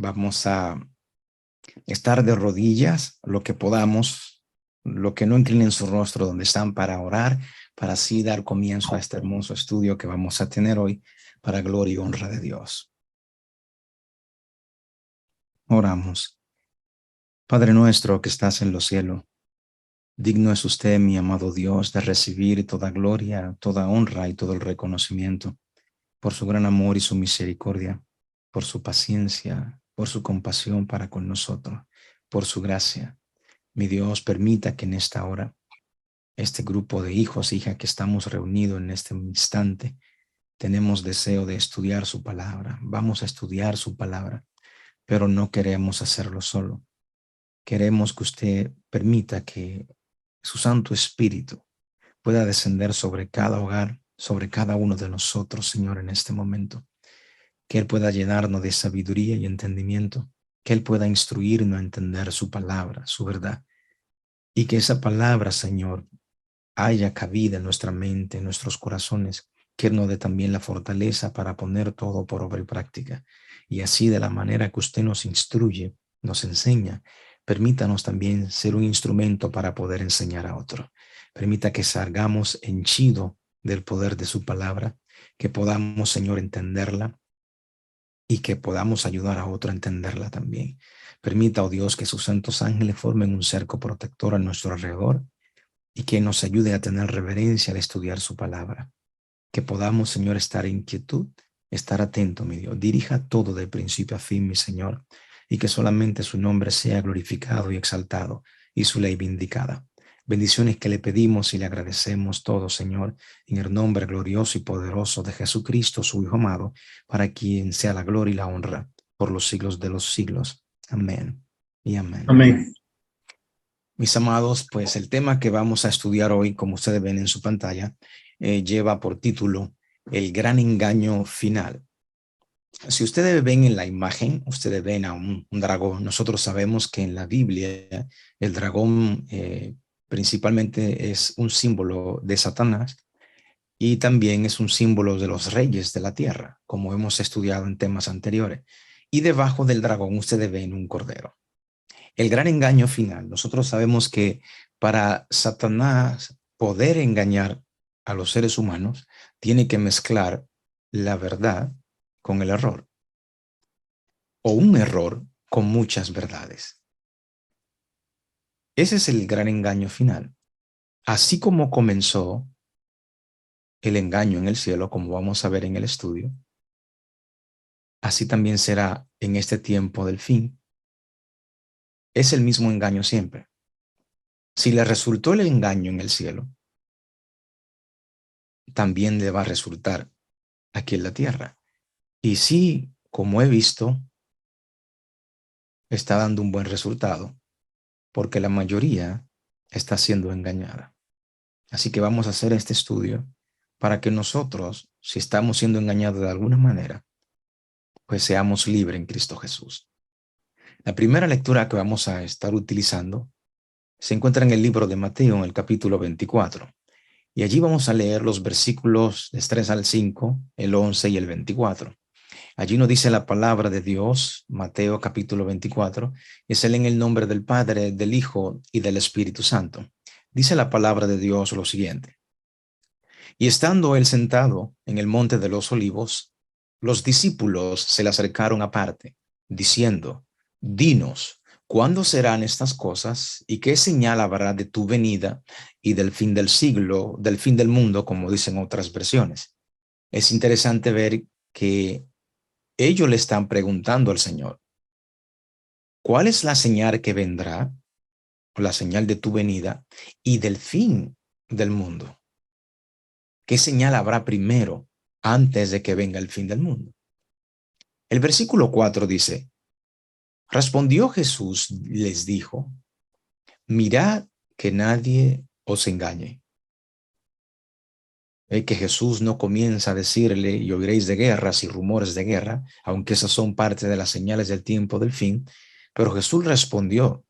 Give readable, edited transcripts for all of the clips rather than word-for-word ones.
Vamos a estar de rodillas, lo que podamos, lo que no inclinen su rostro donde están para orar, para así dar comienzo a este hermoso estudio que vamos a tener hoy para gloria y honra de Dios. Oramos. Padre nuestro que estás en los cielos, digno es usted, mi amado Dios, de recibir toda gloria, toda honra y todo el reconocimiento por su gran amor y su misericordia, por su paciencia, por su compasión para con nosotros, por su gracia. Mi Dios, permita que en esta hora, este grupo de hijos e hijas que estamos reunidos en este instante, tenemos deseo de estudiar su palabra. Vamos a estudiar su palabra, pero no queremos hacerlo solo. Queremos que usted permita que su Santo Espíritu pueda descender sobre cada hogar, sobre cada uno de nosotros, Señor, en este momento. Que Él pueda llenarnos de sabiduría y entendimiento, que Él pueda instruirnos a entender su palabra, su verdad, y que esa palabra, Señor, haya cabida en nuestra mente, en nuestros corazones, que Él nos dé también la fortaleza para poner todo por obra y práctica. Y así, de la manera que usted nos instruye, nos enseña, permítanos también ser un instrumento para poder enseñar a otro. Permita que salgamos henchidos del poder de su palabra, que podamos, Señor, entenderla y que podamos ayudar a otro a entenderla también. Permita, oh Dios, que sus santos ángeles formen un cerco protector a nuestro alrededor y que nos ayude a tener reverencia al estudiar su palabra. Que podamos, Señor, estar en quietud, estar atento, mi Dios. Dirija todo de principio a fin, mi Señor, y que solamente su nombre sea glorificado y exaltado y su ley vindicada. Bendiciones que le pedimos y le agradecemos todo, Señor, en el nombre glorioso y poderoso de Jesucristo, su Hijo amado, para quien sea la gloria y la honra por los siglos de los siglos. Amén y amén. Amén. Mis amados, pues el tema que vamos a estudiar hoy, como ustedes ven en su pantalla, lleva por título El gran engaño final. Si ustedes ven en la imagen, ustedes ven a un dragón. Nosotros sabemos que en la Biblia el dragón principalmente es un símbolo de Satanás y también es un símbolo de los reyes de la tierra, como hemos estudiado en temas anteriores. Y debajo del dragón ustedes ven un cordero. El gran engaño final. Nosotros sabemos que para Satanás poder engañar a los seres humanos, tiene que mezclar la verdad con el error, o un error con muchas verdades. Ese es el gran engaño final. Así como comenzó el engaño en el cielo, como vamos a ver en el estudio, así también será en este tiempo del fin. Es el mismo engaño siempre. Si le resultó el engaño en el cielo, también le va a resultar aquí en la tierra. Y sí, como he visto, está dando un buen resultado, porque la mayoría está siendo engañada. Así que vamos a hacer este estudio para que nosotros, si estamos siendo engañados de alguna manera, pues seamos libres en Cristo Jesús. La primera lectura que vamos a estar utilizando se encuentra en el libro de Mateo, en el capítulo 24. Y allí vamos a leer los versículos del 3 al 5, el 11 y el 24. Allí nos dice la palabra de Dios, Mateo capítulo 24, y es en el nombre del Padre, del Hijo y del Espíritu Santo. Dice la palabra de Dios lo siguiente: y estando él sentado en el monte de los olivos, los discípulos se le acercaron aparte, diciendo: dinos, ¿cuándo serán estas cosas? ¿Y qué señal habrá de tu venida y del fin del siglo, del fin del mundo, como dicen otras versiones? Es interesante ver que ellos le están preguntando al Señor: ¿cuál es la señal que vendrá, o la señal de tu venida y del fin del mundo? ¿Qué señal habrá primero antes de que venga el fin del mundo? El versículo 4 dice: respondió Jesús, les dijo: mirad que nadie os engañe. Que Jesús no comienza a decirle: y oiréis de guerras y rumores de guerra, aunque esas son parte de las señales del tiempo del fin. Pero Jesús respondió.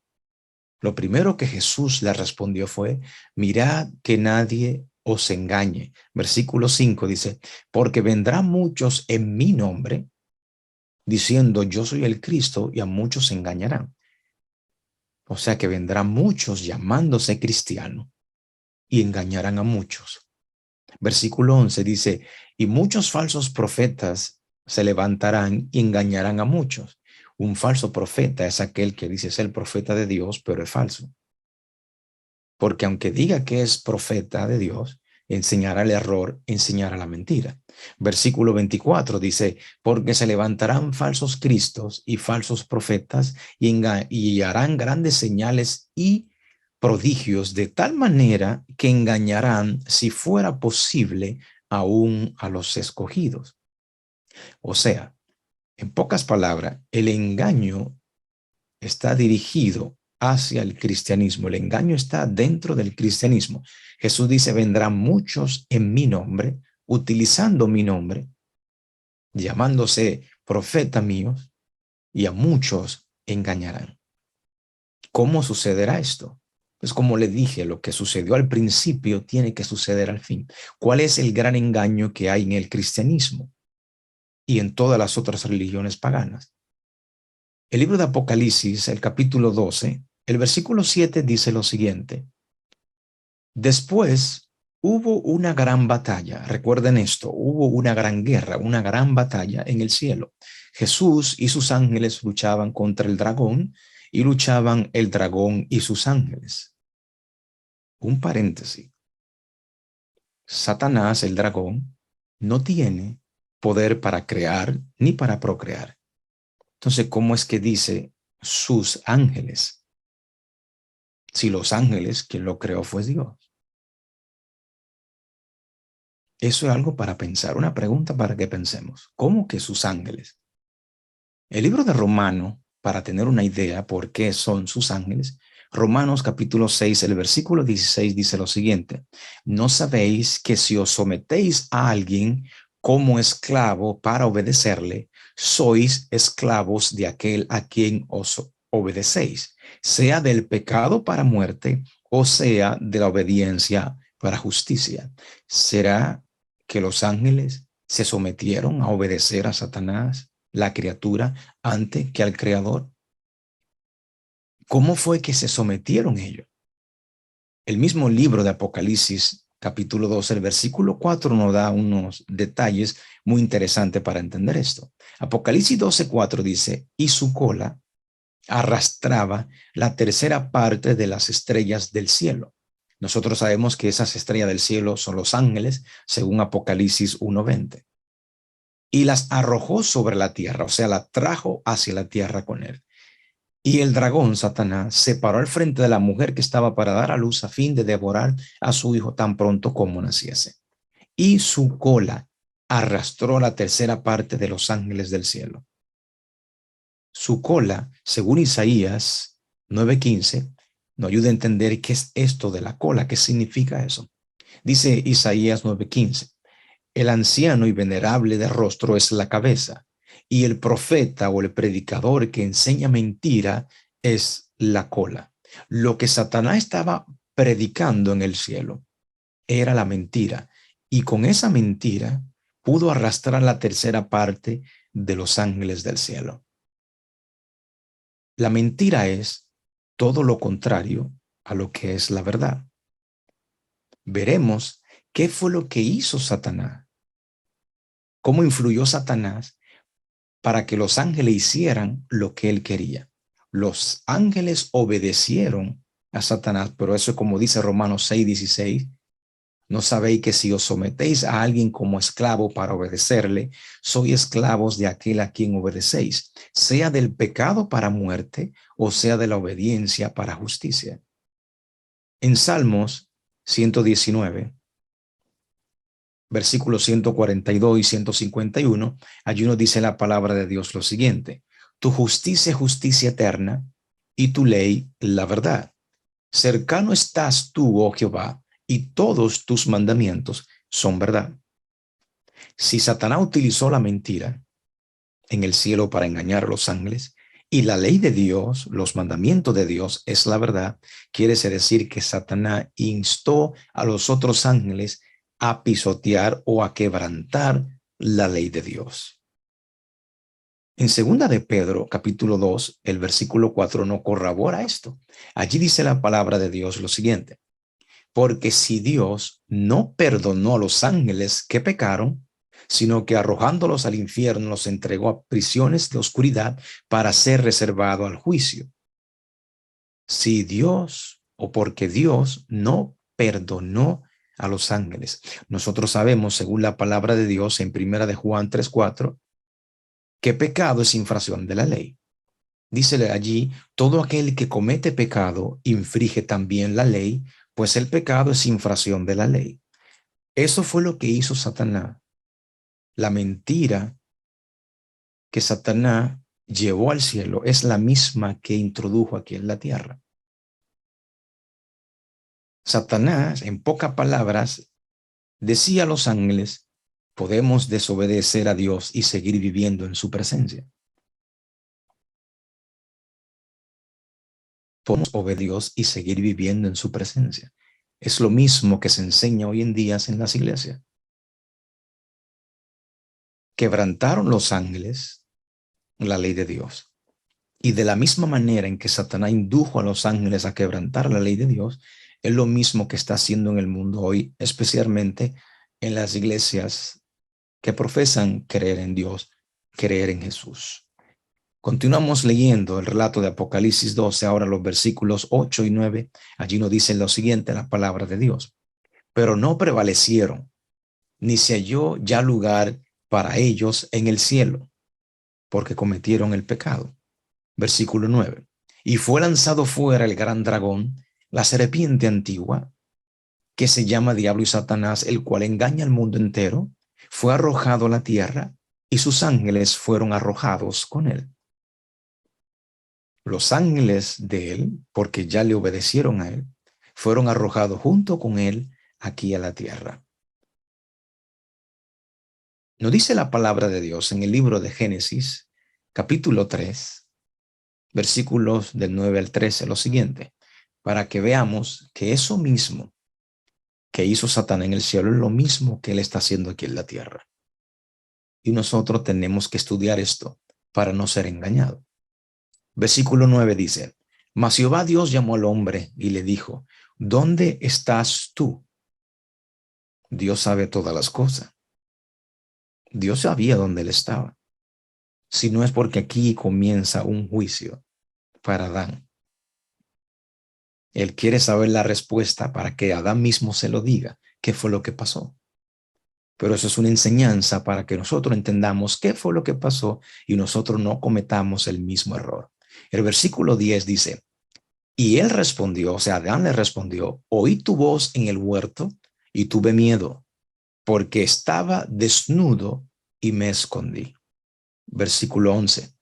Lo primero que Jesús le respondió fue: mirad que nadie os engañe. Versículo 5 dice: porque vendrán muchos en mi nombre, diciendo yo soy el Cristo, y a muchos engañarán. O sea que vendrán muchos llamándose cristiano y engañarán a muchos. Versículo 11 dice, y muchos falsos profetas se levantarán y engañarán a muchos. Un falso profeta es aquel que dice ser el profeta de Dios, pero es falso. Porque aunque diga que es profeta de Dios, enseñará el error, enseñará la mentira. Versículo 24 dice, porque se levantarán falsos cristos y falsos profetas y harán grandes señales y prodigios de tal manera que engañarán, si fuera posible, aún a los escogidos. O sea, en pocas palabras, el engaño está dirigido hacia el cristianismo. El engaño está dentro del cristianismo. Jesús dice, vendrán muchos en mi nombre, utilizando mi nombre, llamándose profeta míos, y a muchos engañarán. ¿Cómo sucederá esto? Pues como le dije, lo que sucedió al principio tiene que suceder al fin. ¿Cuál es el gran engaño que hay en el cristianismo y en todas las otras religiones paganas? El libro de Apocalipsis, el capítulo 12, el versículo 7 dice lo siguiente. Después hubo una gran batalla. Recuerden esto, hubo una gran guerra, una gran batalla en el cielo. Jesús y sus ángeles luchaban contra el dragón y luchaban el dragón y sus ángeles. Un paréntesis. Satanás, el dragón, no tiene poder para crear ni para procrear. Entonces, ¿cómo es que dice sus ángeles? Si los ángeles, quien lo creó fue Dios. Eso es algo para pensar, una pregunta para que pensemos. ¿Cómo que sus ángeles? El libro de Romano, para tener una idea por qué son sus ángeles, Romanos capítulo 6, el versículo 16 dice lo siguiente: ¿no sabéis que si os sometéis a alguien como esclavo para obedecerle, sois esclavos de aquel a quien os obedecéis, sea del pecado para muerte o sea de la obediencia para justicia? ¿Será que los ángeles se sometieron a obedecer a Satanás, la criatura, antes que al Creador? ¿Cómo fue que se sometieron ellos? El mismo libro de Apocalipsis, capítulo 12, el versículo 4 nos da unos detalles muy interesantes para entender esto. Apocalipsis 12:4 dice, y su cola arrastraba la tercera parte de las estrellas del cielo. Nosotros sabemos que esas estrellas del cielo son los ángeles, según Apocalipsis 1:20. Y las arrojó sobre la tierra, o sea, la trajo hacia la tierra con él. Y el dragón, Satanás, se paró al frente de la mujer que estaba para dar a luz a fin de devorar a su hijo tan pronto como naciese. Y su cola arrastró la tercera parte de los ángeles del cielo. Su cola, según Isaías 9:15, nos ayuda a entender qué es esto de la cola, qué significa eso. Dice Isaías 9:15, el anciano y venerable de rostro es la cabeza, y el profeta o el predicador que enseña mentira es la cola. Lo que Satanás estaba predicando en el cielo era la mentira, y con esa mentira pudo arrastrar la tercera parte de los ángeles del cielo. La mentira es todo lo contrario a lo que es la verdad. Veremos qué fue lo que hizo Satanás, cómo influyó Satanás para que los ángeles hicieran lo que él quería. Los ángeles obedecieron a Satanás, pero eso es como dice Romanos 6:16, ¿no sabéis que si os sometéis a alguien como esclavo para obedecerle, sois esclavos de aquel a quien obedecéis, sea del pecado para muerte o sea de la obediencia para justicia? En Salmos 119, versículos 142 y 151, allí nos dice la palabra de Dios lo siguiente: tu justicia es justicia eterna y tu ley la verdad. Cercano estás tú, oh Jehová, y todos tus mandamientos son verdad. Si Satanás utilizó la mentira en el cielo para engañar a los ángeles, y la ley de Dios, los mandamientos de Dios es la verdad, quiere decir que Satanás instó a los otros ángeles a pisotear o a quebrantar la ley de Dios. En segunda de Pedro, capítulo 2, el versículo 4 no corrobora esto. Allí dice la palabra de Dios lo siguiente: porque si Dios no perdonó a los ángeles que pecaron, sino que arrojándolos al infierno los entregó a prisiones de oscuridad para ser reservado al juicio. Si Dios, o porque Dios no perdonó a los ángeles. Nosotros sabemos, según la palabra de Dios en primera de Juan 3:4, que pecado es infracción de la ley. Dícele allí: todo aquel que comete pecado infringe también la ley, pues el pecado es infracción de la ley. Eso fue lo que hizo Satanás. La mentira que Satanás llevó al cielo es la misma que introdujo aquí en la tierra. Satanás, en pocas palabras, decía a los ángeles: podemos desobedecer a Dios y seguir viviendo en su presencia. Podemos obedecer a Dios y seguir viviendo en su presencia. Es lo mismo que se enseña hoy en día en las iglesias. Quebrantaron los ángeles la ley de Dios. Y de la misma manera en que Satanás indujo a los ángeles a quebrantar la ley de Dios, es lo mismo que está haciendo en el mundo hoy, especialmente en las iglesias que profesan creer en Dios, creer en Jesús. Continuamos leyendo el relato de Apocalipsis 12, ahora los versículos 8 y 9. Allí nos dice lo siguiente, la palabra de Dios: pero no prevalecieron, ni se halló ya lugar para ellos en el cielo, porque cometieron el pecado. Versículo 9. Y fue lanzado fuera el gran dragón, la serpiente antigua, que se llama Diablo y Satanás, el cual engaña al mundo entero. Fue arrojado a la tierra y sus ángeles fueron arrojados con él. Los ángeles de él, porque ya le obedecieron a él, fueron arrojados junto con él aquí a la tierra. Nos dice la palabra de Dios en el libro de Génesis, capítulo 3, versículos del 9 al 13, lo siguiente, para que veamos que eso mismo que hizo Satán en el cielo es lo mismo que él está haciendo aquí en la tierra. Y nosotros tenemos que estudiar esto para no ser engañados. Versículo 9 dice: mas Jehová Dios llamó al hombre y le dijo: ¿dónde estás tú? Dios sabe todas las cosas. Dios sabía dónde él estaba. Si no es porque aquí comienza un juicio para Adán. Él quiere saber la respuesta para que Adán mismo se lo diga, qué fue lo que pasó. Pero eso es una enseñanza para que nosotros entendamos qué fue lo que pasó y nosotros no cometamos el mismo error. El versículo 10 dice: y él respondió, o sea, Adán le respondió: oí tu voz en el huerto y tuve miedo, porque estaba desnudo y me escondí. Versículo 11.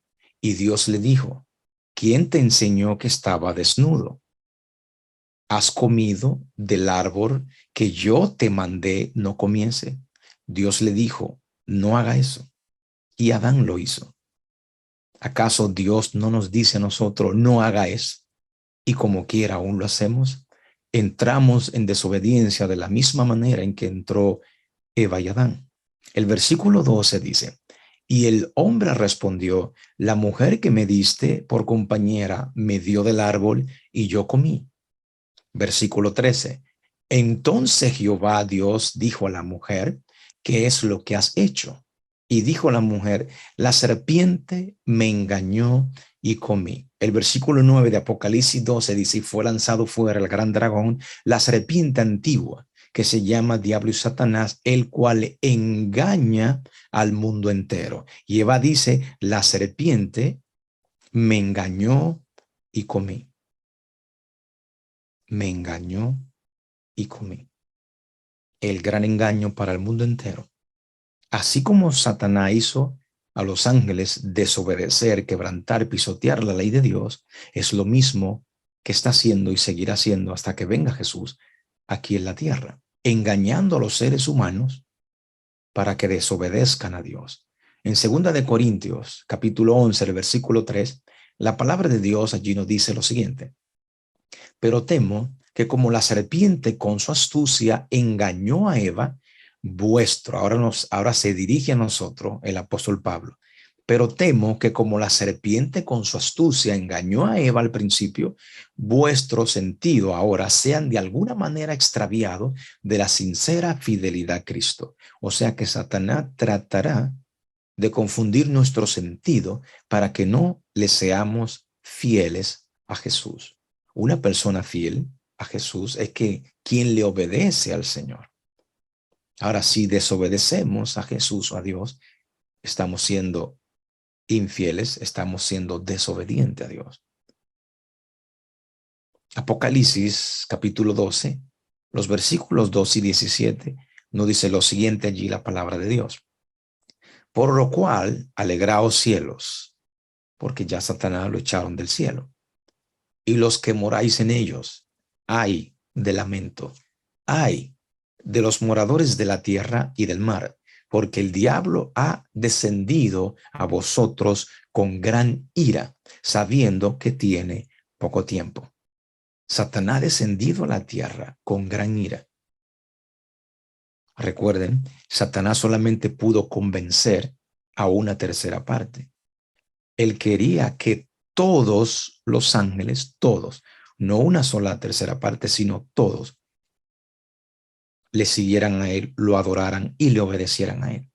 Y Dios le dijo: ¿quién te enseñó que estaba desnudo? ¿Has comido del árbol que yo te mandé no comiese? Dios le dijo: no haga eso. Y Adán lo hizo. ¿Acaso Dios no nos dice a nosotros: no haga eso? Y como quiera aún lo hacemos. Entramos en desobediencia de la misma manera en que entró Eva y Adán. El versículo 12 dice: y el hombre respondió: la mujer que me diste por compañera me dio del árbol y yo comí. Versículo 13. Entonces Jehová Dios dijo a la mujer: ¿qué es lo que has hecho? Y dijo la mujer: la serpiente me engañó y comí. El versículo 9 de Apocalipsis 12 dice: y fue lanzado fuera el gran dragón, la serpiente antigua, que se llama Diablo y Satanás, el cual engaña al mundo entero. Y Eva dice: la serpiente me engañó y comí. Me engañó y comí. El gran engaño para el mundo entero. Así como Satanás hizo a los ángeles desobedecer, quebrantar, pisotear la ley de Dios, es lo mismo que está haciendo y seguirá haciendo hasta que venga Jesús aquí en la tierra, engañando a los seres humanos para que desobedezcan a Dios. En 2 de Corintios, capítulo 11, el versículo 3, la palabra de Dios allí nos dice lo siguiente: pero temo que como la serpiente con su astucia engañó a Eva, ahora se dirige a nosotros el apóstol Pablo, Pero temo que como la serpiente con su astucia engañó a Eva al principio, vuestro sentido ahora sean de alguna manera extraviado de la sincera fidelidad a Cristo. O sea que Satanás tratará de confundir nuestro sentido para que no le seamos fieles a Jesús. Una persona fiel a Jesús es que quien le obedece al Señor. Ahora, si desobedecemos a Jesús o a Dios, estamos siendo infieles, estamos siendo desobedientes a Dios. Apocalipsis capítulo 12, los versículos 2 y 17, nos dice lo siguiente allí la palabra de Dios. Por lo cual, alegraos cielos, porque ya Satanás lo echaron del cielo. Y los que moráis en ellos, ay de lamento, ay de los moradores de la tierra y del mar, porque el diablo ha descendido a vosotros con gran ira, sabiendo que tiene poco tiempo. Satanás ha descendido a la tierra con gran ira. Recuerden, Satanás solamente pudo convencer a una tercera parte. Él quería que todos los ángeles, todos, no una sola tercera parte, sino todos, le siguieran a él, lo adoraran y le obedecieran a él.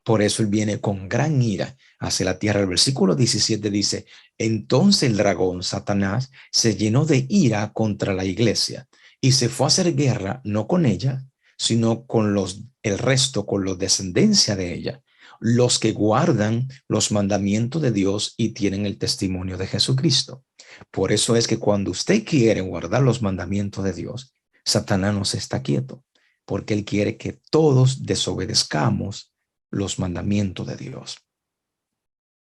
Por eso él viene con gran ira hacia la tierra. El versículo 17 dice, entonces el dragón, Satanás, se llenó de ira contra la iglesia y se fue a hacer guerra, no con ella, sino con el resto, con la descendencia de ella, los que guardan los mandamientos de Dios y tienen el testimonio de Jesucristo. Por eso es que cuando usted quiere guardar los mandamientos de Dios, Satanás no se está quieto, porque él quiere que todos desobedezcamos los mandamientos de Dios.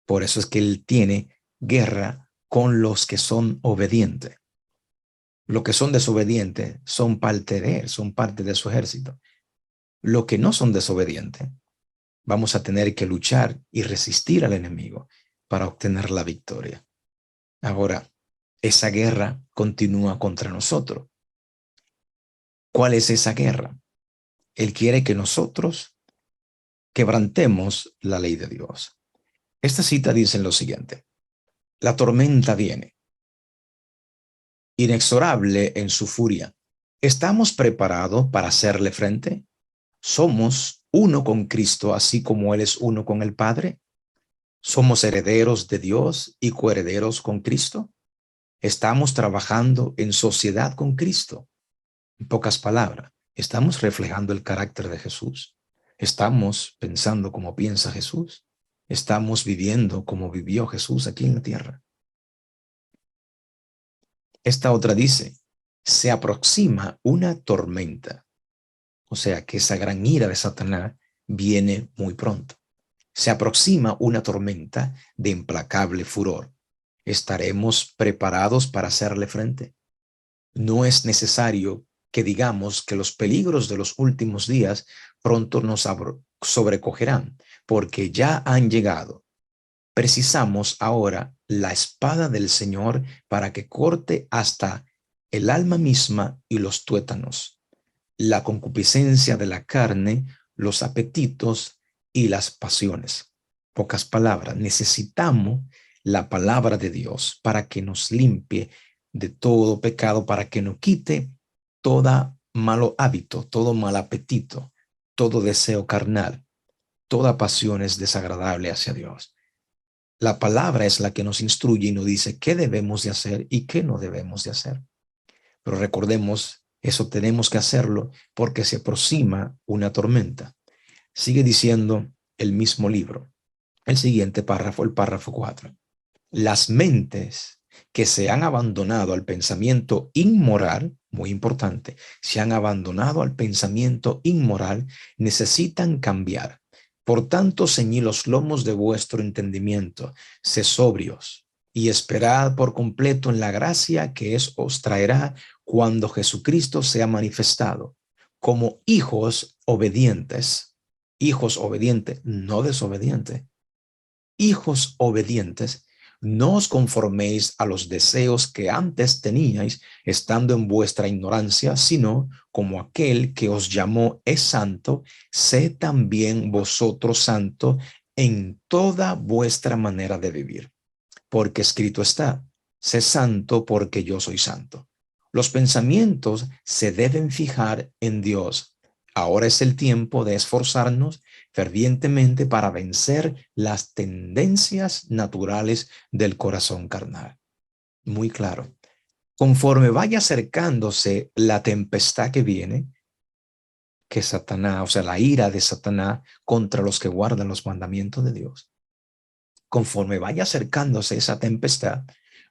Por eso es que él tiene guerra con los que son obedientes. Los que son desobedientes son parte de él, son parte de su ejército. Los que no son desobedientes, vamos a tener que luchar y resistir al enemigo para obtener la victoria. Ahora, esa guerra continúa contra nosotros. ¿Cuál es esa guerra? Él quiere que nosotros quebrantemos la ley de Dios. Esta cita dice lo siguiente: la tormenta viene, inexorable en su furia. ¿Estamos preparados para hacerle frente? ¿Somos uno con Cristo, así como Él es uno con el Padre? ¿Somos herederos de Dios y coherederos con Cristo? ¿Estamos trabajando en sociedad con Cristo? En pocas palabras, ¿estamos reflejando el carácter de Jesús? ¿Estamos pensando como piensa Jesús? ¿Estamos viviendo como vivió Jesús aquí en la tierra? Esta otra dice, se aproxima una tormenta. O sea que esa gran ira de Satanás viene muy pronto. Se aproxima una tormenta de implacable furor. ¿Estaremos preparados para hacerle frente? No es necesario que digamos que los peligros de los últimos días pronto nos sobrecogerán, porque ya han llegado. Precisamos ahora la espada del Señor para que corte hasta el alma misma y los tuétanos, la concupiscencia de la carne, los apetitos y las pasiones. Pocas palabras, necesitamos la palabra de Dios para que nos limpie de todo pecado, para que nos quite todo malo hábito, todo mal apetito, todo deseo carnal, toda pasión es desagradable hacia Dios. La palabra es la que nos instruye y nos dice qué debemos de hacer y qué no debemos de hacer. Pero recordemos, eso tenemos que hacerlo porque se aproxima una tormenta. Sigue diciendo el mismo libro. El siguiente párrafo, el párrafo 4. Las mentes que se han abandonado al pensamiento inmoral, muy importante, se han abandonado al pensamiento inmoral, necesitan cambiar. Por tanto, ceñid los lomos de vuestro entendimiento, sed sobrios y esperad por completo en la gracia que os traerá cuando Jesucristo sea manifestado, como hijos obedientes, no desobedientes, hijos obedientes. No os conforméis a los deseos que antes teníais estando en vuestra ignorancia, sino como aquel que os llamó es santo, sed también vosotros santos en toda vuestra manera de vivir, porque escrito está, sé santo porque yo soy santo. Los pensamientos se deben fijar en Dios. Ahora es el tiempo de esforzarnos fervientemente para vencer las tendencias naturales del corazón carnal. Muy claro. Conforme vaya acercándose la tempestad que viene, que Satanás, o sea, la ira de Satanás contra los que guardan los mandamientos de Dios, conforme vaya acercándose esa tempestad,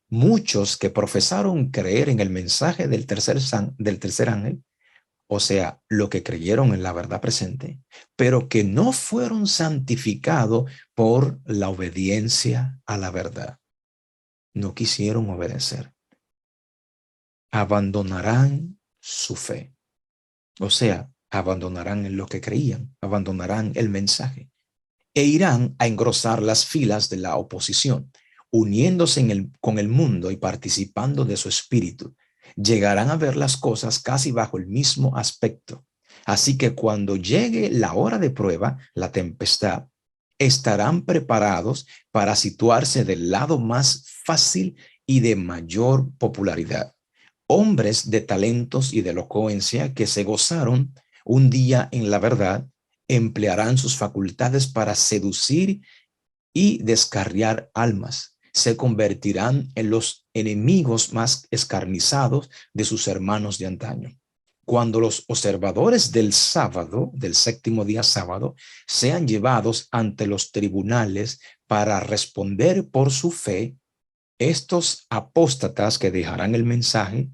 muchos que profesaron creer en el mensaje del tercer ángel, o sea, lo que creyeron en la verdad presente, pero que no fueron santificados por la obediencia a la verdad, no quisieron obedecer, abandonarán su fe. O sea, abandonarán en lo que creían, abandonarán el mensaje e irán a engrosar las filas de la oposición, uniéndose con el mundo y participando de su espíritu. Llegarán a ver las cosas casi bajo el mismo aspecto. Así que cuando llegue la hora de prueba, la tempestad, estarán preparados para situarse del lado más fácil y de mayor popularidad. Hombres de talentos y de elocuencia que se gozaron un día en la verdad, emplearán sus facultades para seducir y descarriar almas. Se convertirán en los enemigos más escarnizados de sus hermanos de antaño. Cuando los observadores del sábado, del séptimo día sábado, sean llevados ante los tribunales para responder por su fe, estos apóstatas que dejarán el mensaje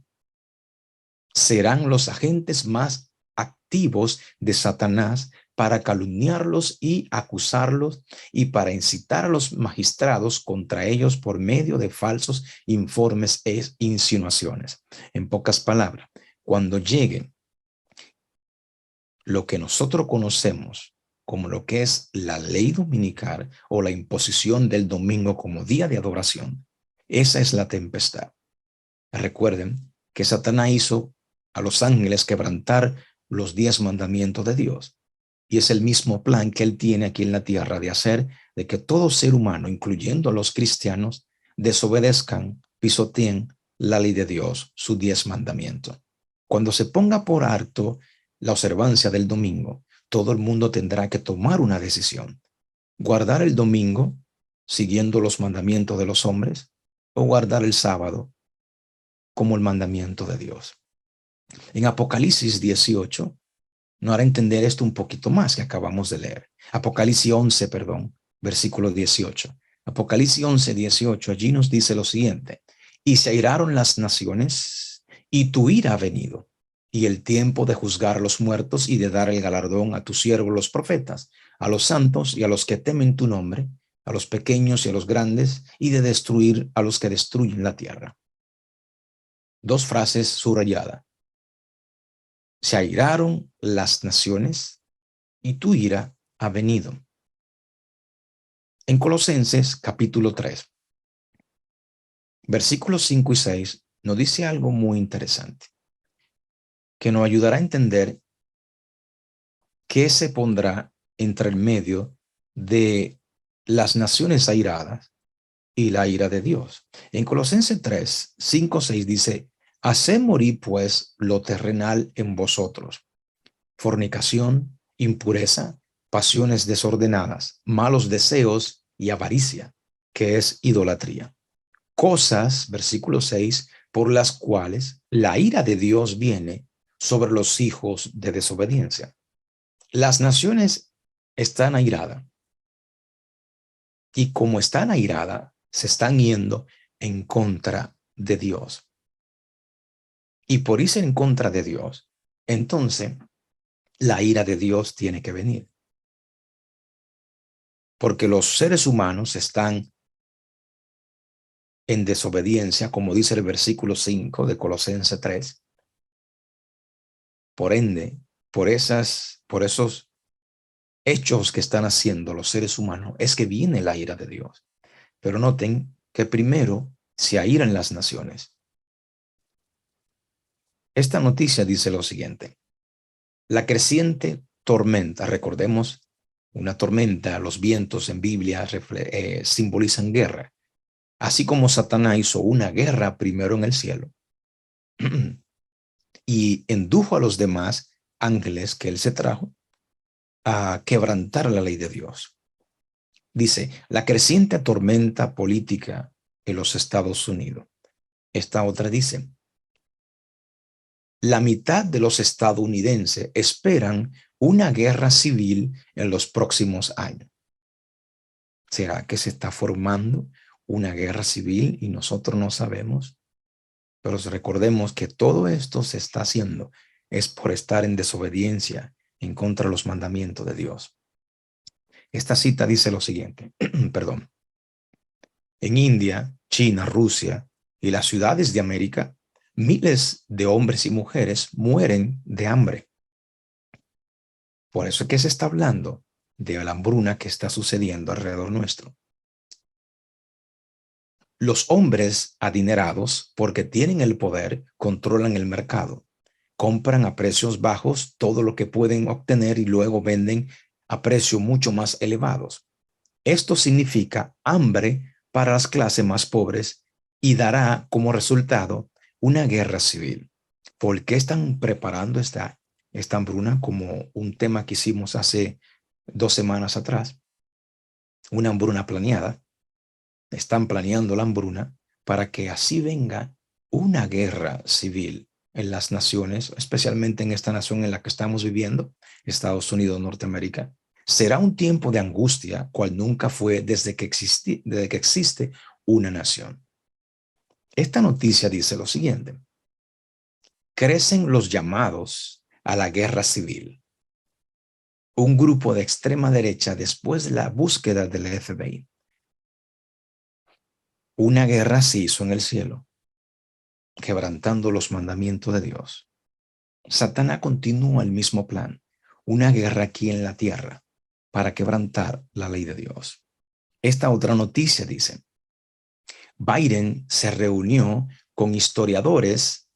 serán los agentes más activos de Satanás para calumniarlos y acusarlos y para incitar a los magistrados contra ellos por medio de falsos informes e insinuaciones. En pocas palabras, cuando llegue lo que nosotros conocemos como lo que es la ley dominical o la imposición del domingo como día de adoración, esa es la tempestad. Recuerden que Satanás hizo a los ángeles quebrantar los 10 mandamientos de Dios. Y es el mismo plan que él tiene aquí en la tierra de hacer de que todo ser humano, incluyendo a los cristianos, desobedezcan, pisoteen la ley de Dios, sus 10 mandamientos. Cuando se ponga por alto la observancia del domingo, todo el mundo tendrá que tomar una decisión. Guardar el domingo siguiendo los mandamientos de los hombres o guardar el sábado como el mandamiento de Dios. En Apocalipsis 18 nos hará entender esto un poquito más que acabamos de leer. Apocalipsis 11, perdón, versículo 18. Apocalipsis 11, 18, allí nos dice lo siguiente: y se airaron las naciones, y tu ira ha venido, y el tiempo de juzgar a los muertos y de dar el galardón a tus siervos los profetas, a los santos y a los que temen tu nombre, a los pequeños y a los grandes, y de destruir a los que destruyen la tierra. Dos frases subrayadas. Se airaron las naciones y tu ira ha venido. En Colosenses capítulo 3, versículos 5 y 6, nos dice algo muy interesante que nos ayudará a entender qué se pondrá entre el medio de las naciones airadas y la ira de Dios. En Colosenses 3, 5, 6 dice: haced morir pues lo terrenal en vosotros: fornicación, impureza, pasiones desordenadas, malos deseos y avaricia, que es idolatría. Cosas, versículo 6, por las cuales la ira de Dios viene sobre los hijos de desobediencia. Las naciones están airadas y como están airadas, se están yendo en contra de Dios. Y por irse en contra de Dios, entonces la ira de Dios tiene que venir. Porque los seres humanos están en desobediencia, como dice el versículo 5 de Colosenses 3. Por ende, por esos hechos que están haciendo los seres humanos, es que viene la ira de Dios. Pero noten que primero se airan las naciones. Esta noticia dice lo siguiente: la creciente tormenta, recordemos Una tormenta, los vientos en Biblia simbolizan guerra. Así como Satanás hizo una guerra primero en el cielo y indujo a los demás ángeles que él se trajo a quebrantar la ley de Dios. Dice, la creciente tormenta política en los Estados Unidos. Esta otra dice, la mitad de los estadounidenses esperan una guerra civil en los próximos años. ¿Será que se está formando una guerra civil y nosotros no sabemos? Pero recordemos que todo esto se está haciendo es por estar en desobediencia en contra de los mandamientos de Dios. Esta cita dice lo siguiente, perdón. En India, China, Rusia y las ciudades de América, miles de hombres y mujeres mueren de hambre. Por eso es que se está hablando de la hambruna que está sucediendo alrededor nuestro. Los hombres adinerados, porque tienen el poder, controlan el mercado. Compran a precios bajos todo lo que pueden obtener y luego venden a precios mucho más elevados. Esto significa hambre para las clases más pobres y dará como resultado una guerra civil. ¿Por qué están preparando esta hambruna como un tema que hicimos hace 2 semanas atrás? Una hambruna planeada. Están planeando la hambruna para que así venga una guerra civil en las naciones, especialmente en esta nación en la que estamos viviendo, Estados Unidos, Norteamérica. Será un tiempo de angustia, cual nunca fue desde que existe una nación. Esta noticia dice lo siguiente. Crecen los llamados a la guerra civil. Un grupo de extrema derecha después de la búsqueda del FBI. Una guerra se hizo en el cielo, quebrantando los mandamientos de Dios. Satanás continúa el mismo plan, una guerra aquí en la tierra para quebrantar la ley de Dios. Esta otra noticia dice, Biden se reunió con historiadores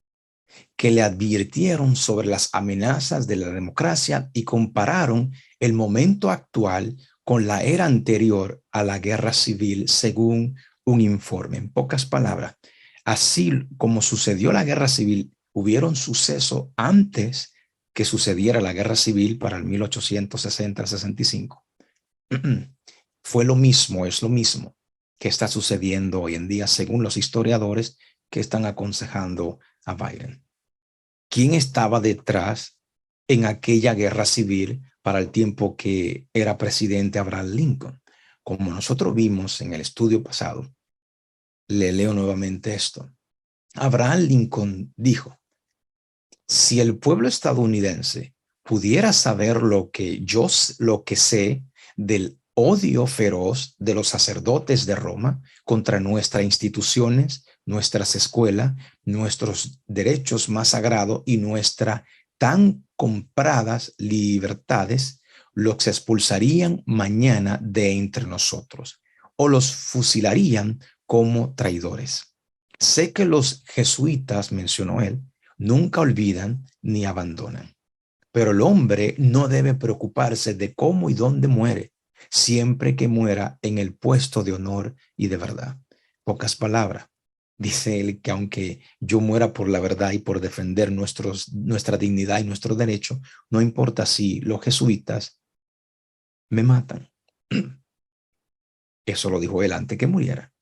que le advirtieron sobre las amenazas de la democracia y compararon el momento actual con la era anterior a la guerra civil, según un informe. En pocas palabras, así como sucedió la guerra civil, hubieron sucesos antes que sucediera la guerra civil para el 1860-65. Fue lo mismo, es lo mismo que está sucediendo hoy en día, según los historiadores que están aconsejando a Biden. ¿Quién estaba detrás en aquella guerra civil para el tiempo que era presidente Abraham Lincoln? Como nosotros vimos en el estudio pasado, le leo nuevamente esto. Abraham Lincoln dijo, si el pueblo estadounidense pudiera saber lo que sé del odio feroz de los sacerdotes de Roma contra nuestras instituciones, nuestras escuelas, nuestros derechos más sagrados y nuestras tan compradas libertades, los expulsarían mañana de entre nosotros o los fusilarían como traidores. Sé que los jesuitas, mencionó él, nunca olvidan ni abandonan. Pero el hombre no debe preocuparse de cómo y dónde muere, siempre que muera en el puesto de honor y de verdad. Pocas palabras. Dice él que aunque yo muera por la verdad y por defender nuestra dignidad y nuestro derecho, no importa si los jesuitas me matan. Eso lo dijo él antes que muriera.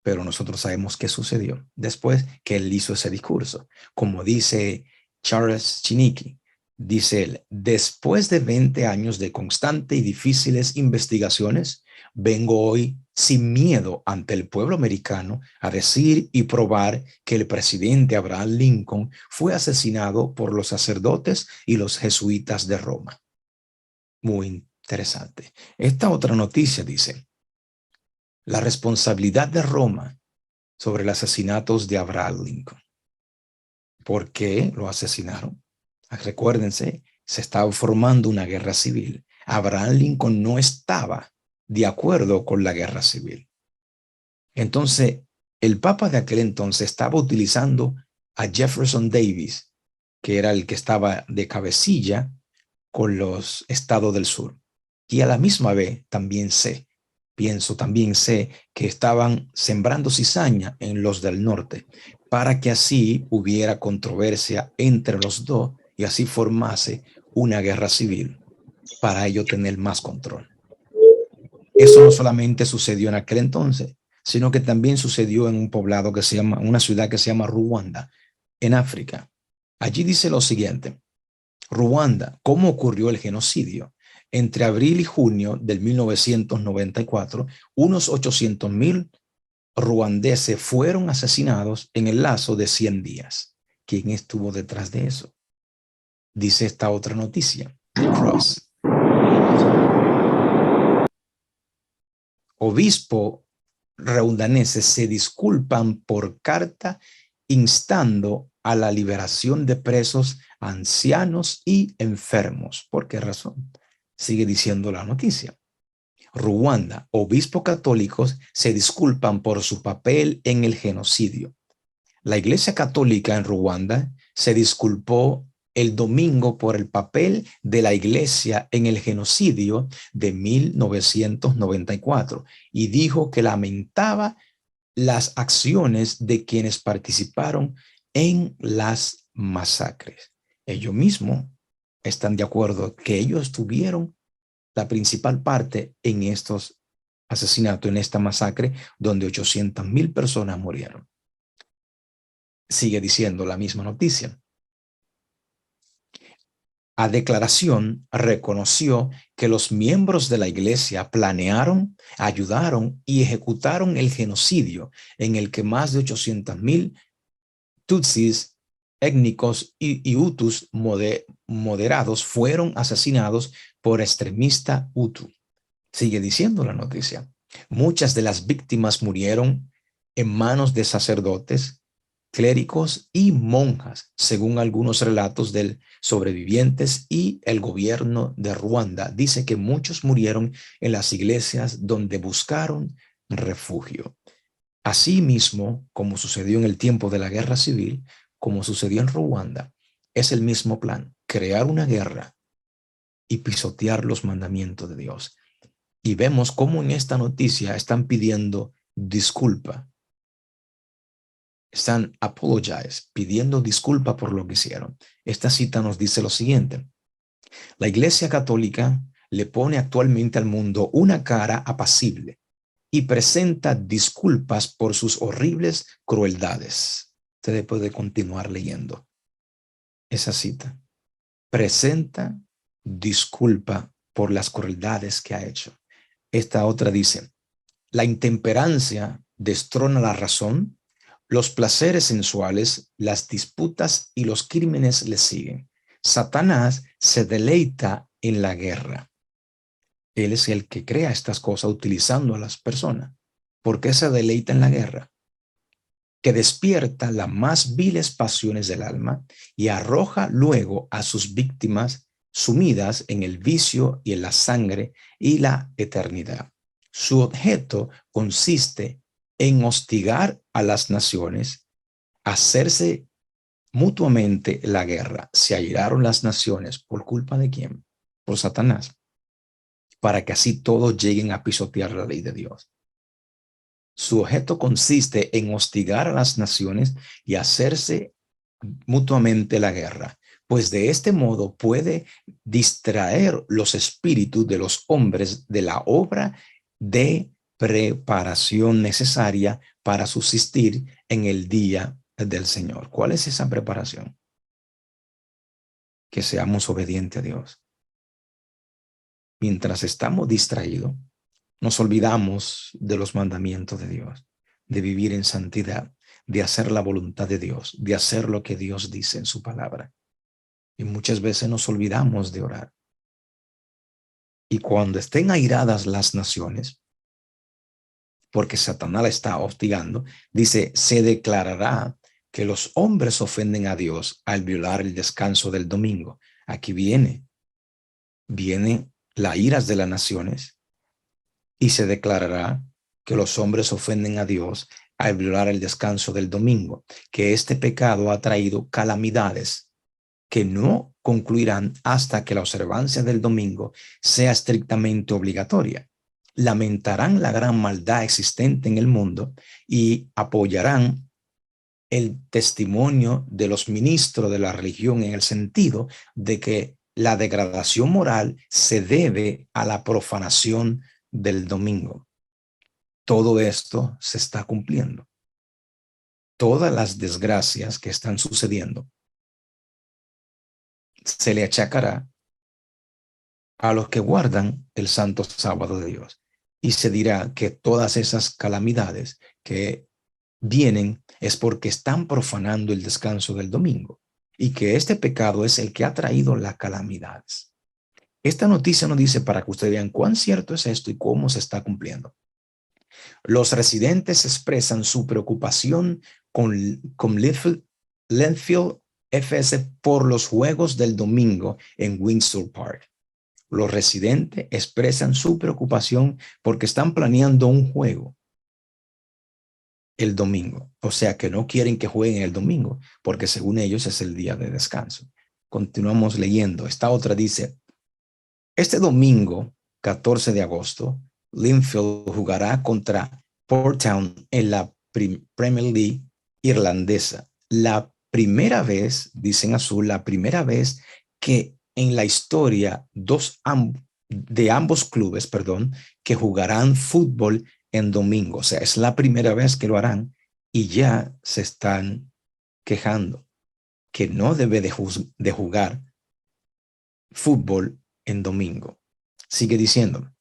Pero nosotros sabemos qué sucedió después que él hizo ese discurso. Como dice Charles Chiniquy, dice él, después de 20 años de constantes y difíciles investigaciones, vengo hoy sin miedo ante el pueblo americano a decir y probar que el presidente Abraham Lincoln fue asesinado por los sacerdotes y los jesuitas de Roma. Muy interesante. Esta otra noticia dice, la responsabilidad de Roma sobre los asesinatos de Abraham Lincoln. ¿Por qué lo asesinaron? Recuérdense, se estaba formando una guerra civil. Abraham Lincoln no estaba de acuerdo con la guerra civil. Entonces, el Papa de aquel entonces estaba utilizando a Jefferson Davis, que era el que estaba de cabecilla con los estados del sur. Y a la misma vez también también sé que estaban sembrando cizaña en los del norte, para que así hubiera controversia entre los dos y así formase una guerra civil, para ello tener más control. Eso no solamente sucedió en aquel entonces, sino que también sucedió en un poblado que se llama, una ciudad que se llama Ruanda, en África. Allí dice lo siguiente: Ruanda, ¿cómo ocurrió el genocidio? Entre abril y junio del 1994, unos 800,000 ruandeses fueron asesinados en el lazo de 100 días. ¿Quién estuvo detrás de eso? Dice esta otra noticia de Cross. Obispo rundaneses se disculpan por carta instando a la liberación de presos, ancianos y enfermos. ¿Por qué razón? Sigue diciendo la noticia. Ruanda, obispos católicos se disculpan por su papel en el genocidio. La Iglesia Católica en Ruanda se disculpó el domingo por el papel de la Iglesia en el genocidio de 1994 y dijo que lamentaba las acciones de quienes participaron en las masacres. Ellos mismos están de acuerdo que ellos tuvieron la principal parte en estos asesinatos, en esta masacre, donde 800,000 personas murieron. Sigue diciendo la misma noticia. A declaración reconoció que los miembros de la iglesia planearon, ayudaron y ejecutaron el genocidio en el que más de 800,000 tutsis, étnicos y hutus moderados fueron asesinados por extremistas hutu. Sigue diciendo la noticia. Muchas de las víctimas murieron en manos de sacerdotes, clérigos y monjas, según algunos relatos de sobrevivientes, y el gobierno de Ruanda dice que muchos murieron en las iglesias donde buscaron refugio. Asimismo, como sucedió en el tiempo de la guerra civil, como sucedió en Ruanda, es el mismo plan: crear una guerra y pisotear los mandamientos de Dios. Y vemos cómo en esta noticia están pidiendo disculpa. Están pidiendo disculpa por lo que hicieron. Esta cita nos dice lo siguiente: la Iglesia Católica le pone actualmente al mundo una cara apacible y presenta disculpas por sus horribles crueldades. Usted puede continuar leyendo esa cita. Presenta disculpa por las crueldades que ha hecho. Esta otra dice: la intemperancia destrona la razón, los placeres sensuales, las disputas y los crímenes le siguen. Satanás se deleita en la guerra. Él es el que crea estas cosas utilizando a las personas. ¿Por qué se deleita en la guerra? Que despierta las más viles pasiones del alma y arroja luego a sus víctimas sumidas en el vicio y en la sangre y la eternidad. Su objeto consiste en hostigar a las naciones, hacerse mutuamente la guerra. Se airaron las naciones. ¿Por culpa de quién? Por Satanás. Para que así todos lleguen a pisotear la ley de Dios. Su objeto consiste en hostigar a las naciones y hacerse mutuamente la guerra, pues de este modo puede distraer los espíritus de los hombres de la obra de preparación necesaria para subsistir en el día del Señor. ¿Cuál es esa preparación? Que seamos obedientes a Dios. Mientras estamos distraídos, nos olvidamos de los mandamientos de Dios, de vivir en santidad, de hacer la voluntad de Dios, de hacer lo que Dios dice en su palabra. Y muchas veces nos olvidamos de orar. Y cuando estén airadas las naciones, porque Satanás la está hostigando, dice, se declarará que los hombres ofenden a Dios al violar el descanso del domingo. Aquí viene la ira de las naciones, y se declarará que los hombres ofenden a Dios al violar el descanso del domingo, que este pecado ha traído calamidades que no concluirán hasta que la observancia del domingo sea estrictamente obligatoria. Lamentarán la gran maldad existente en el mundo y apoyarán el testimonio de los ministros de la religión en el sentido de que la degradación moral se debe a la profanación del domingo. Todo esto se está cumpliendo. Todas las desgracias que están sucediendo se le achacará a los que guardan el santo sábado de Dios. Y se dirá que todas esas calamidades que vienen es porque están profanando el descanso del domingo y que este pecado es el que ha traído las calamidades. Esta noticia nos dice para que ustedes vean cuán cierto es esto y cómo se está cumpliendo. Los residentes expresan su preocupación con Linfield FS por los juegos del domingo en Windsor Park. Los residentes expresan su preocupación porque están planeando un juego el domingo. O sea que no quieren que jueguen el domingo porque según ellos es el día de descanso. Continuamos leyendo. Esta otra dice, este domingo, 14 de agosto, Linfield jugará contra Port Town en la Premier League irlandesa. La primera vez, dicen azul, la primera vez que en la historia de ambos clubes, que jugarán fútbol en domingo. O sea, es la primera vez que lo harán y ya se están quejando que no debe de jugar fútbol en domingo. Sigue diciendo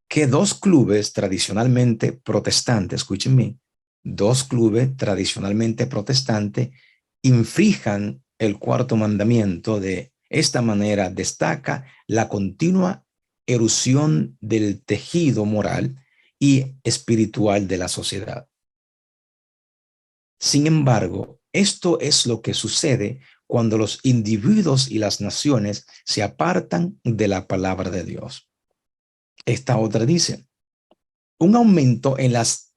que dos clubes tradicionalmente protestantes, escúchenme, dos clubes tradicionalmente protestantes infrinjan el cuarto mandamiento. De esta manera destaca la continua erosión del tejido moral y espiritual de la sociedad. Sin embargo, esto es lo que sucede cuando los individuos y las naciones se apartan de la palabra de Dios. Esta otra dice, un aumento en las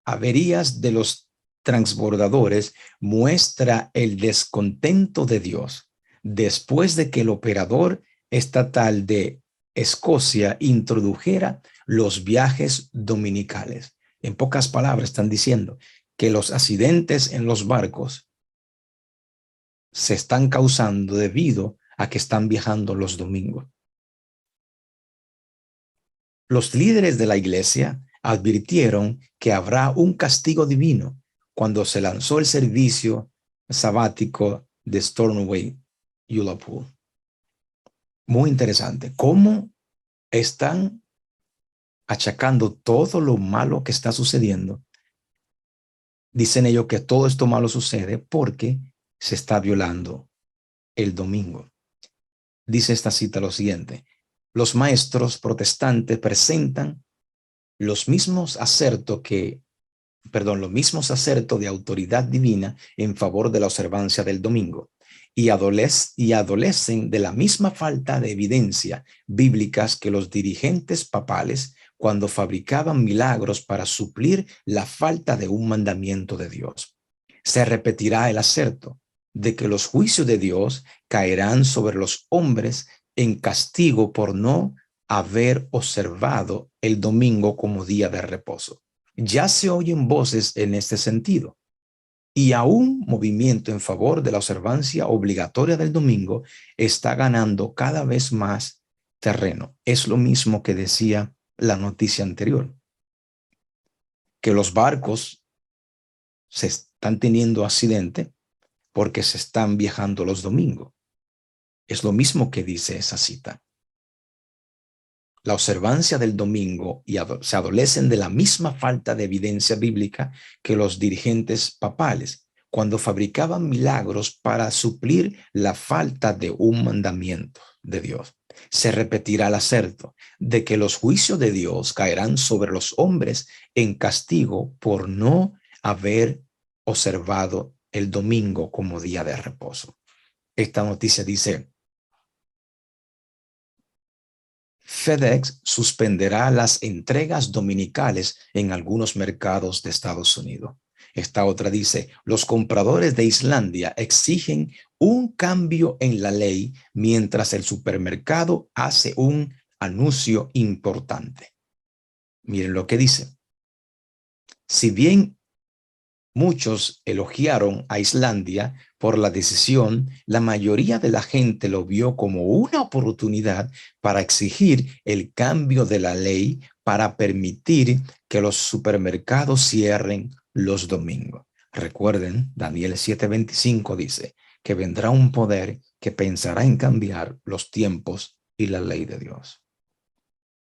averías de los transbordadores muestra el descontento de Dios después de que el operador estatal de Escocia introdujera los viajes dominicales. En pocas palabras están diciendo que los accidentes en los barcos se están causando debido a que están viajando los domingos. Los líderes de la iglesia advirtieron que habrá un castigo divino cuando se lanzó el servicio sabático de Stornoway, Ullapool. Muy interesante. ¿Cómo están achacando todo lo malo que está sucediendo? Dicen ellos que todo esto malo sucede porque se está violando el domingo. Dice esta cita lo siguiente: los maestros protestantes presentan los mismos acertos de autoridad divina en favor de la observancia del domingo y adolecen de la misma falta de evidencia bíblicas que los dirigentes papales cuando fabricaban milagros para suplir la falta de un mandamiento de Dios. Se repetirá el acerto de que los juicios de Dios caerán sobre los hombres en castigo por no haber observado el domingo como día de reposo. Ya se oyen voces en este sentido y aún movimiento en favor de la observancia obligatoria del domingo está ganando cada vez más terreno. Es lo mismo que decía la noticia anterior, que los barcos se están teniendo accidente porque se están viajando los domingos. Es lo mismo que dice esa cita. La observancia del domingo y se adolecen de la misma falta de evidencia bíblica que los dirigentes papales cuando fabricaban milagros para suplir la falta de un mandamiento de Dios. Se repetirá el acerto de que los juicios de Dios caerán sobre los hombres en castigo por no haber observado el domingo como día de reposo. Esta noticia dice: FedEx suspenderá las entregas dominicales en algunos mercados de Estados Unidos. Esta otra dice, los compradores de Islandia exigen un cambio en la ley mientras el supermercado hace un anuncio importante. Miren lo que dice. Si bien muchos elogiaron a Islandia por la decisión, la mayoría de la gente lo vio como una oportunidad para exigir el cambio de la ley para permitir que los supermercados cierren los domingos. Recuerden, Daniel 7:25 dice que vendrá un poder que pensará en cambiar los tiempos y la ley de Dios.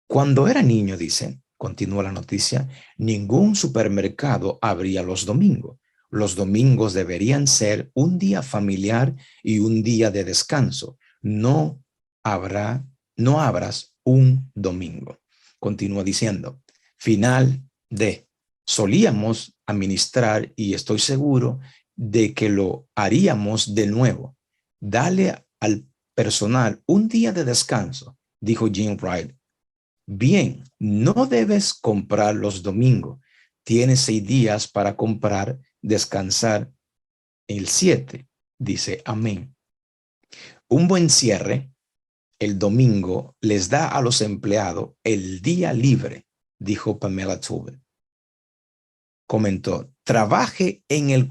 Cuando era niño, dice, continúa la noticia, ningún supermercado abría los domingos. Los domingos deberían ser un día familiar y un día de descanso. No abras un domingo. Continúa diciendo, final de, solíamos administrar y estoy seguro de que lo haríamos de nuevo. Dale al personal un día de descanso, dijo Jim Wright. Bien, no debes comprar los domingos. Tienes 6 días para comprar, descansar el 7. Dice amén. Un buen cierre el domingo les da a los empleados el día libre, dijo Pamela Tobin. Comentó, trabajé en el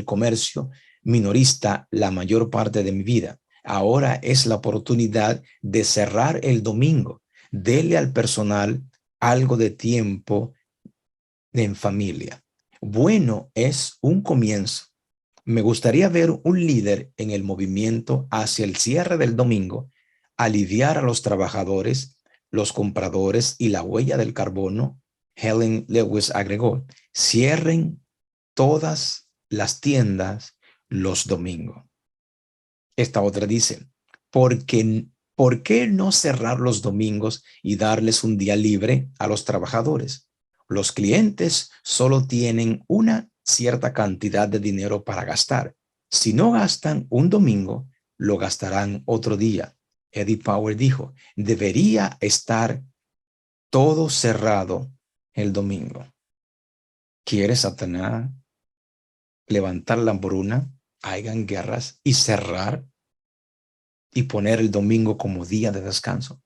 comercio minorista la mayor parte de mi vida. Ahora es la oportunidad de cerrar el domingo. Dele al personal algo de tiempo en familia. Bueno, es un comienzo. Me gustaría ver un líder en el movimiento hacia el cierre del domingo, aliviar a los trabajadores, los compradores y la huella del carbono. Helen Lewis agregó, cierren todas las tiendas los domingos. Esta otra dice, ¿por qué no cerrar los domingos y darles un día libre a los trabajadores? Los clientes solo tienen una cierta cantidad de dinero para gastar. Si no gastan un domingo, lo gastarán otro día. Eddie Power dijo, debería estar todo cerrado el domingo. ¿Quiere Satanás levantar la hambruna, hagan guerras y cerrar y poner el domingo como día de descanso?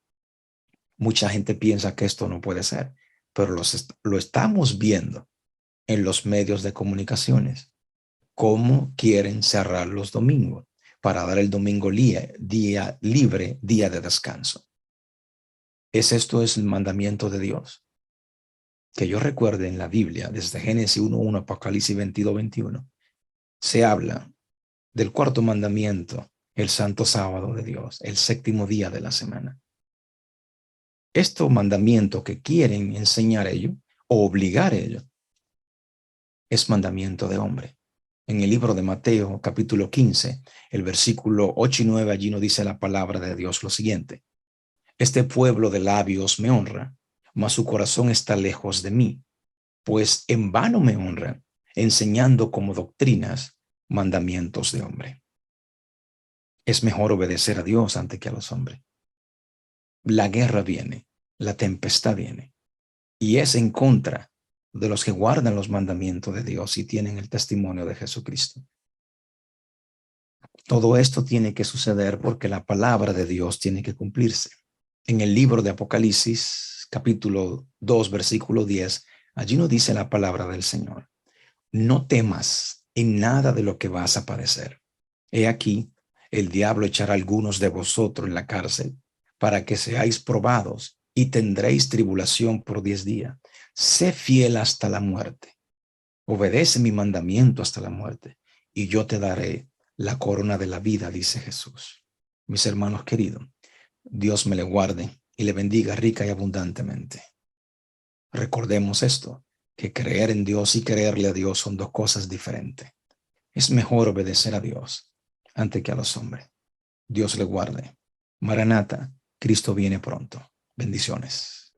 Mucha gente piensa que esto no puede ser, pero lo estamos viendo en los medios de comunicaciones. ¿Cómo quieren cerrar los domingos para dar el domingo día libre, día de descanso? Esto es el mandamiento de Dios. Que yo recuerde en la Biblia, desde Génesis 1:1, Apocalipsis 22:21, se habla del cuarto mandamiento, el santo sábado de Dios, el séptimo día de la semana. Estos mandamientos que quieren enseñar ellos o obligar ellos es mandamiento de hombre. En el libro de Mateo, capítulo 15, el versículo 8 y 9, allí nos dice la palabra de Dios lo siguiente. Este pueblo de labios me honra, mas su corazón está lejos de mí, pues en vano me honran, enseñando como doctrinas mandamientos de hombre. Es mejor obedecer a Dios antes que a los hombres. La guerra viene, la tempestad viene, y es en contra de los que guardan los mandamientos de Dios y tienen el testimonio de Jesucristo. Todo esto tiene que suceder porque la palabra de Dios tiene que cumplirse. En el libro de Apocalipsis, capítulo 2, versículo 10, allí nos dice la palabra del Señor. No temas en nada de lo que vas a padecer. He aquí, el diablo echará a algunos de vosotros en la cárcel para que seáis probados y tendréis tribulación por 10 días. Sé fiel hasta la muerte. Obedece mi mandamiento hasta la muerte y yo te daré la corona de la vida, dice Jesús. Mis hermanos queridos, Dios me le guarde y le bendiga rica y abundantemente. Recordemos esto, que creer en Dios y creerle a Dios son dos cosas diferentes. Es mejor obedecer a Dios antes que a los hombres. Dios le guarde. Maranata, Cristo viene pronto. Bendiciones.